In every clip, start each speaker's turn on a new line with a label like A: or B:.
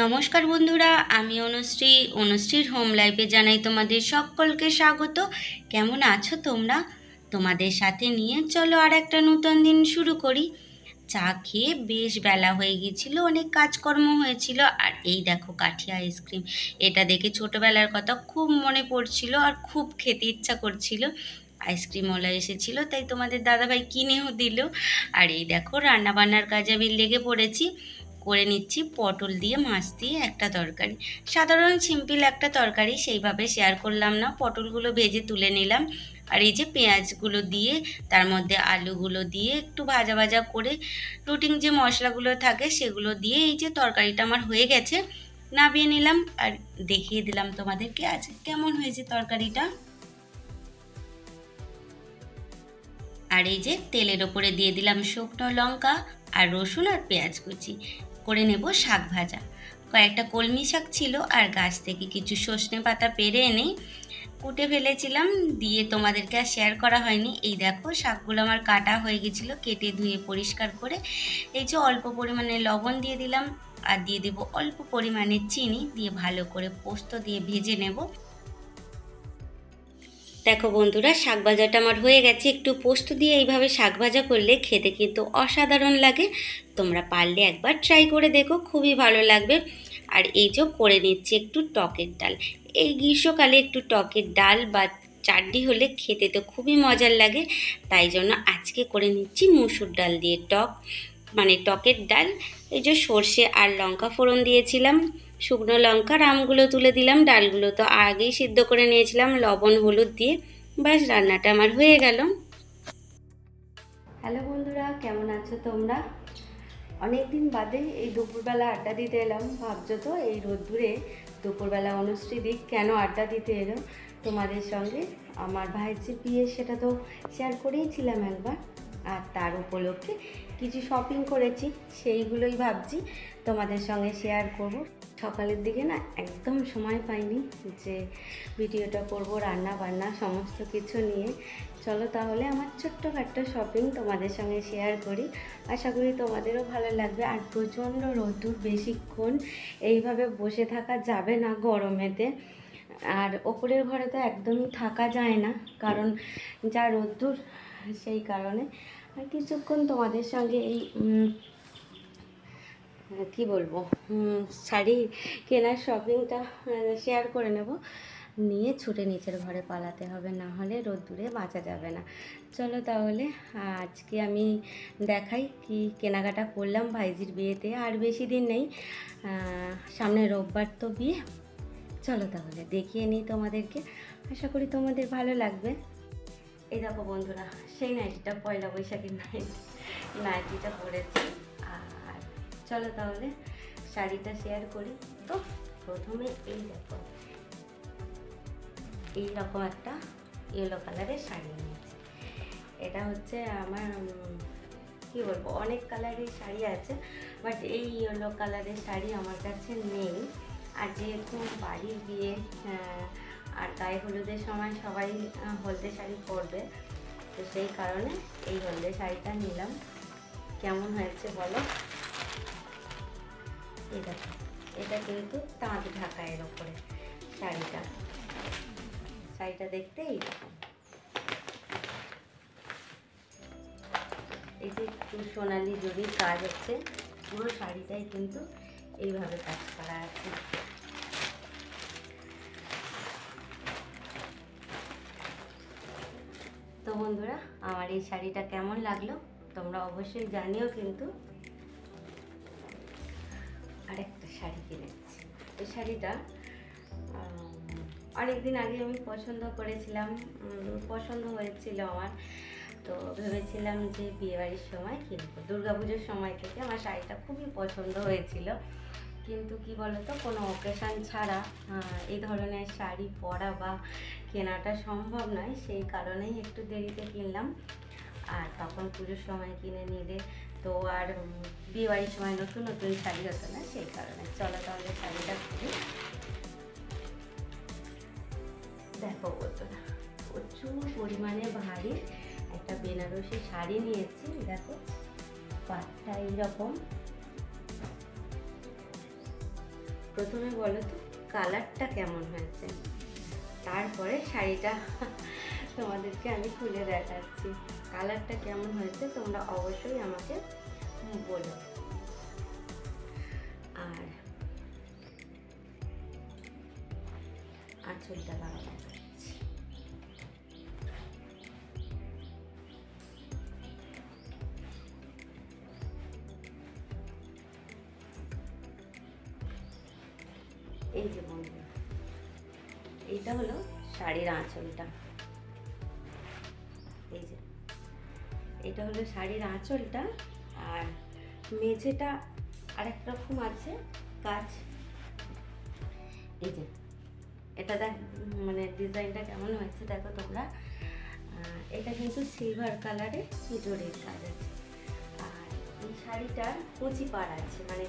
A: নমস্কার বন্ধুরা, আমি অনুশ্রীর হোম লাইফে জানাই তোমাদের সকলকে স্বাগত। কেমন আছো তোমরা? তোমাদের সাথে নিয়ে চলো আর একটা নতুন দিন শুরু করি। চা খেয়ে বেশ বেলা হয়ে গিয়েছিল, অনেক কাজকর্ম হয়েছিল। আর এই দেখো কাঠিয়া আইসক্রিম, এটা দেখে ছোটোবেলার কথা খুব মনে পড়ছিল আর খুব খেতে ইচ্ছা করছিল। আইসক্রিমওয়ালা এসেছিল, তাই তোমাদের দাদাভাই কিনেও দিল। আর এই দেখো রান্নাবান্নার কাজে আমি লেগে পড়েছি। করে নিচ্ছি পটল দিয়ে মাছ দিয়ে একটা তরকারি। সাধারণ সিম্পল একটা তরকারি, সেইভাবে শেয়ার করলাম না। পটলগুলো ভেজে তুলে নিলাম, আর এই যে পেঁয়াজগুলো দিয়ে তার মধ্যে আলুগুলো দিয়ে একটু ভাজা ভাজা করে রুটিন যে মশলাগুলো থাকে সেগুলো দিয়ে এই যে তরকারিটা আমার হয়ে গেছে, নামিয়ে নিলাম। আর দেখিয়ে দিলাম তোমাদেরকে আজ কেমন হয়েছে তরকারিটা। আর এই যে তেলের ওপরে দিয়ে দিলাম শুকনো লঙ্কা আর রসুন আর পেঁয়াজ কুচি। করে নেব শাক ভাজা। কয়েকটা কলমি শাক ছিল, আর গাছ থেকে কিছু সজনে পাতা পেরে এনে কুটে ফেলেছিলাম, দিয়ে তোমাদেরকে আর শেয়ার করা হয়নি। এই দেখো শাকগুলো আমার কাটা হয়ে গেছিলো, কেটে ধুয়ে পরিষ্কার করে এই যে অল্প পরিমাণে লবণ দিয়ে দিলাম, আর দিয়ে দেবো অল্প পরিমাণে চিনি, দিয়ে ভালো করে পোস্ত দিয়ে ভেজে নেব। দেখো বন্ধুরা, শাক ভাজাটা আমার হয়ে গেছে। একটু পোস্ত দিয়ে এইভাবে শাক ভাজা করলে খেতে কিন্তু অসাধারণ লাগে। তোমরা পারলে একবার ট্রাই করে দেখো, খুবই ভালো লাগবে। আর এই যে করে নিচ্ছি একটু টকের ডাল। এই গ্রীষ্মকালে একটু টকের ডাল বা চাটনি হলে খেতে তো খুবই মজার লাগে। তাই জন্য আজকে করে নিচ্ছি মুসুর ডাল দিয়ে টকের ডাল। এই যে সর্ষে আর লঙ্কা ফোড়ন দিয়েছিলাম, শুকনো লঙ্কার আমগুলো তুলে দিলাম, ডালগুলো তো আগেই সিদ্ধ করে নিয়েছিলাম লবণ হলুদ দিয়ে। ব্যাস, রান্নাটা আমার হয়ে গেল। হ্যালো বন্ধুরা, কেমন আছো তোমরা? অনেক দিন বাদে এই দুপুরবেলা আড্ডা দিতে এলাম। ভাবছো তো এই রোদ্দুরে দুপুরবেলা অনুশ্রী দিক কেন আড্ডা দিতে এলো তোমাদের সঙ্গে? আমার ভাইয়ের যে বিয়ে সেটা তো শেয়ার করেইছিলাম একবার, আর তার উপলক্ষে কিছু শপিং করেছি, সেইগুলোই ভাবছি তোমাদের সঙ্গে শেয়ার করব। সকালের দিকে না একদম সময় পাইনি যে ভিডিওটা করব, রান্না বান্না সমস্ত কিছু নিয়ে। চলো তাহলে আমার ছোট্টখাট্ট শপিং তোমাদের সঙ্গে শেয়ার করি। আশা করি তোমাদেরও ভালো লাগবে। আর প্রচণ্ড রোদ্দুর, বেশিক্ষণ এইভাবে বসে থাকা যাবে না গরমেতে। আর ওপরের ঘরে তো একদমই থাকা যায় না, কারণ যা রোদ্দুর, সেই কারণে আর কিছুক্ষণ তোমাদের সঙ্গে এই কি বলবো, শাড়ি কেনার শপিংটা শেয়ার করে নেব। নিয়ে ছুটে নিচের ঘরে পালাতে হবে, না হলে রোদ্দুরে বাঁচা যাবে না। চলো তাহলে আজকে আমি দেখাই কি কেনাকাটা করলাম ভাইজির বিয়েতে। আর বেশি দিন নেই, সামনে রোববার তো বিয়ে। চলো তাহলে দেখিয়ে নিই তোমাদেরকে, আশা করি তোমাদের ভালো লাগবে। এই দেখো বন্ধুরা, সেই নাইটিটা পয়লা বৈশাখের নাইটিটা পরেছি। আর চলো তাহলে শাড়িটা শেয়ার করি। তো প্রথমে এই দেখো, এইরকম একটা ইয়েলো কালারের শাড়ি নিয়েছি। এটা হচ্ছে আমার কি বলবো, অনেক কালারের শাড়ি আছে, বাট এই ইয়েলো কালারের শাড়ি আমার কাছে নেই। আর যেহেতু বাড়ির বিয়ে, আর গায়ে হলুদের সময় সবাই হলদে শাড়ি পরবে, তো সেই কারণে এই হলদে শাড়িটা নিলাম। কেমন হয়েছে বলো? এই দেখো, এটা কিন্তু তাঁত ঢাকা এর ওপরে শাড়িটা দেখতে এইরকম। এই যে একটু সোনালি জরির কাজ হচ্ছে, পুরো শাড়িটাই কিন্তু এইভাবে কাজ করা আছে। তো বন্ধুরা, আমার এই শাড়িটা কেমন লাগলো তোমরা অবশ্যই জানিও কিন্তু। আরেকটা শাড়ি কিনেছি। এই শাড়িটা অনেকদিন আগে আমি পছন্দ করেছিলাম, পছন্দ হয়েছিল আমার। তো ভেবেছিলাম যে বিয়েবাড়ির সময় কিনবো। দুর্গাপুজোর সময় থেকে আমার শাড়িটা খুবই পছন্দ হয়েছিল, কিন্তু কি বলতো, কোনো অকেশান ছাড়া এই ধরনের শাড়ি পরা বা কেনাটা সম্ভব নয়। সেই কারণেই একটু দেরিতে কিনলাম। আর তখন পুজোর সময় কিনে নিলে তো আর বিয়েবাড়ির সময় নতুন নতুন শাড়ি হতো না, সেই কারণে। চলো তাহলে শাড়িটা খুলি। দেখো বন্ধুরা, প্রচুর পরিমাণে ভারী একটা বেনারসি শাড়ি নিয়েছি। দেখো পাটটা এইরকম, প্রথমে বলো তো কালারটা কেমন হয়েছে, তারপরে শাড়িটা তোমাদেরকে আমি খুলে দেখাচ্ছি। কালারটা কেমন হয়েছে তোমরা অবশ্যই আমাকে বলো। আর আঁচলটা দেখাচ্ছি। এই যে বন্ধুরা, এইটা হলো শাড়ির আঁচলটা। এই যে এটা হলো শাড়ির আঁচলটা। আর মেঝেটা আরেক রকম আছে কাজ। এই যে এটা দেখ, মানে ডিজাইনটা কেমন হয়েছে দেখো তোমরা। এটা কিন্তু সিলভার কালারে জরির কাজ আছে। আর এই শাড়িটার কুচি পাড় আছে, মানে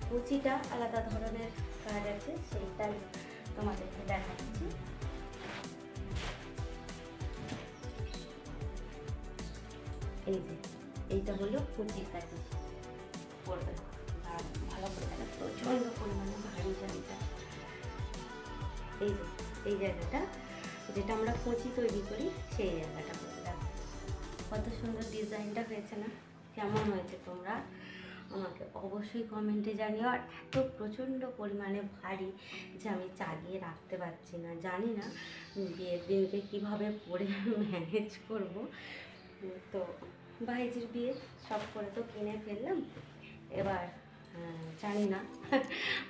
A: কুচিটা আলাদা ধরনের কাজ আছে, সেইটাই তোমাদেরকে দেখাচ্ছি। এই যে এইটা হলো কুচির কাছে পড়বে। আর ভালো করে দেখো, প্রচণ্ড পরিমাণে ভারী শাড়িটা। এই যে এই জায়গাটা যেটা আমরা কুচি তৈরি করি সেই জায়গাটা করে দেখো কত সুন্দর ডিজাইনটা হয়েছে না? কেমন হয়েছে তোমরা আমাকে অবশ্যই কমেন্টে জানিও। আর এত প্রচণ্ড পরিমাণে ভারী যে আমি চাগিয়ে রাখতে পারছি না। জানি না বিয়ের দিনকে কীভাবে পরে ম্যানেজ করব। তো ভাইজির বিয়ে সব করে তো কিনে ফেললাম, এবার জানি না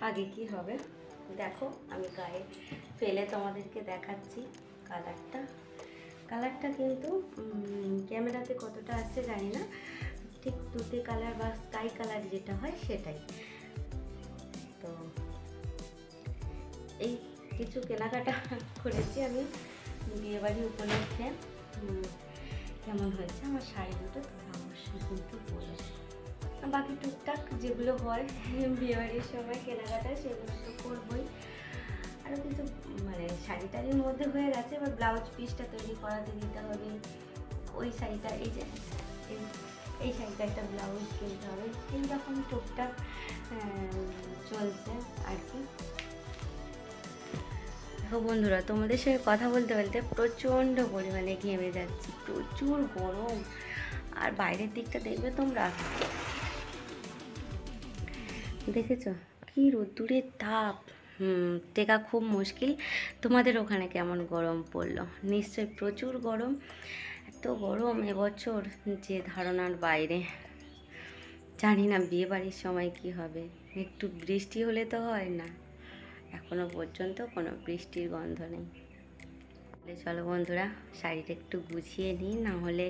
A: আগে কি হবে। দেখো আমি গায়ে ফেলে তোমাদেরকে দেখাচ্ছি কালারটা কিন্তু ক্যামেরাতে কতটা আসছে জানি না, ঠিক তুতে কালার বা স্কাই কালার যেটা হয় সেটাই। তো এই কিছু কেনাকাটা করেছি আমি বিয়েবাড়ি উপলক্ষে। কেমন হয়েছে আমার শাড়ি দুটো তোমরা অবশ্যই কিন্তু বলো। বাকি টুকটাক যেগুলো হয় বিয়েবাড়ির সময় কেনাকাটা সেগুলো তো করবোই। আরও কিছু মানে শাড়ি টাড়ির মধ্যে হয়ে গেছে, এবার ব্লাউজ পিসটা তৈরি করাতে দিতে হবে। ওই শাড়িটা এই যে এই শাড়িটা একটা ব্লাউজ কিনতে হবে। এইরকম টুকটাক চলছে আর কি। দেখো বন্ধুরা, তোমাদের সঙ্গে কথা বলতে বলতে প্রচণ্ড পরিমাণে ঘেমে যাচ্ছি, প্রচুর গরম। আর বাইরের দিকটা দেখবে তোমরা, দেখেছো কি রোদ্দুরের তাপ, টেকা খুব মুশকিল। তোমাদের ওখানে কেমন গরম পড়লো? নিশ্চয়ই প্রচুর গরম। এত গরম এবছর যে ধারণার বাইরে। জানি না বিয়ে বাড়ির সময় কি হবে, একটু বৃষ্টি হলে তো হয় না, এখনো পর্যন্ত কোনো বৃষ্টির গন্ধ নেই। চলো বন্ধুরা, শাড়িটা একটু গুছিয়ে নিই, না হলে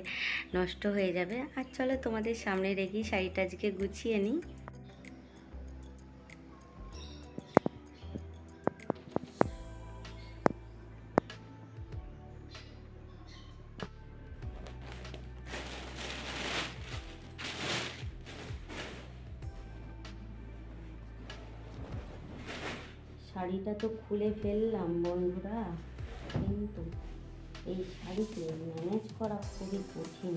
A: নষ্ট হয়ে যাবে। আর চলো তোমাদের সামনে রেখেই শাড়িটা আজকে গুছিয়ে নিই। শাড়িটা তো খুলে ফেললাম বন্ধুরা, কিন্তু এই শাড়িকে ম্যানেজ করা খুবই কঠিন।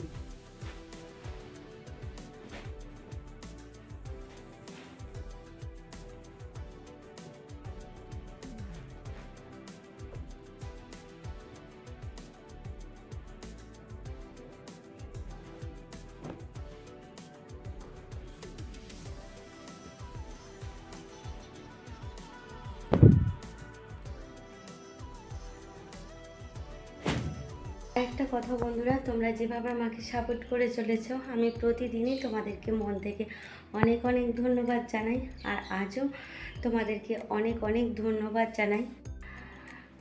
A: একটা কথা বন্ধুরা, তোমরা যেভাবে আমাকে সাপোর্ট করে চলেছো, আমি প্রতিদিনই তোমাদেরকে মন থেকে অনেক অনেক ধন্যবাদ জানাই। আর আজও তোমাদেরকে অনেক অনেক ধন্যবাদ জানাই।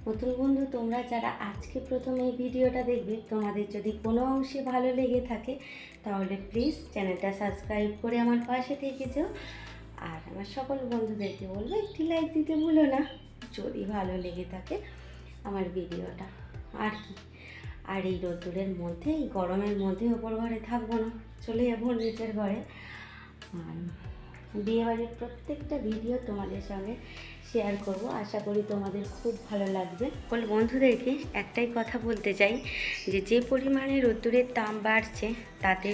A: নতুন বন্ধু তোমরা যারা আজকে প্রথমে এই ভিডিওটা দেখবে, তোমাদের যদি কোনো অংশে ভালো লেগে থাকে তাহলে প্লিজ চ্যানেলটা সাবস্ক্রাইব করে আমার পাশে থেকে যেও। আর আমার সকল বন্ধুদেরকে বলবো একটি লাইক দিতে ভুলো না যদি ভালো লেগে থাকে আমার ভিডিওটা। আর কি, আর এই রোদ্দুরের মধ্যে, এই গরমের মধ্যে ওপর ঘরে থাকবো না, চলে যাবো নিচের ঘরে। আর বিয়েবাড়ির প্রত্যেকটা ভিডিও তোমাদের সঙ্গে শেয়ার করব। আশা করি তোমাদের খুব ভালো লাগবে। সকল বন্ধুদেরকে একটাই কথা বলতে চাই যে পরিমাণে রোদ্দুরের তাপ বাড়ছে তাতে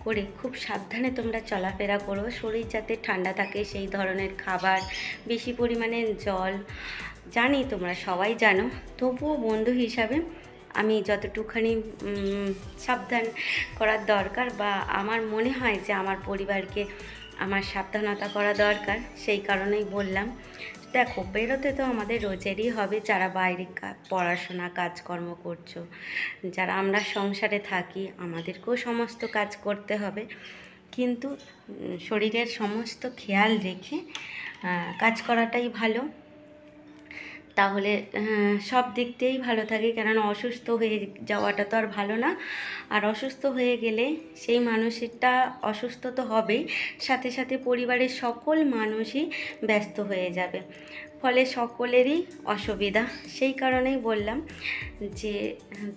A: করে খুব সাবধানে তোমরা চলাফেরা করো। শরীর যাতে ঠান্ডা থাকে সেই ধরনের খাবার, বেশি পরিমাণে জল, জানি তোমরা সবাই জানো, তবুও বন্ধু হিসাবে আমি যতটুখানি সাবধান করার দরকার বা আমার মনে হয় যে আমার পরিবারকে আমার সাবধানতা করা দরকার, সেই কারণেই বললাম। দেখো, বেরোতে তো আমাদের রোজেরই হবে, যারা বাইরে পড়াশোনা কাজকর্ম করছো, যারা আমরা সংসারে থাকি আমাদেরকেও সমস্ত কাজ করতে হবে, কিন্তু শরীরের সমস্ত খেয়াল রেখে কাজ করাটাই ভালো। তাহলে সব দিক দিয়েই ভালো থাকে, কেননা অসুস্থ হয়ে যাওয়াটা তো আর ভালো না। আর অসুস্থ হয়ে গেলে সেই মানুষেরটা অসুস্থ তো হবেই, সাথে সাথে পরিবারের সকল মানুষই ব্যস্ত হয়ে যাবে, ফলে সকলেরই অসুবিধা। সেই কারণেই বললাম যে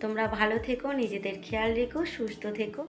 A: তোমরা ভালো থেকো, নিজেদের খেয়াল রেখো, সুস্থ থেকো।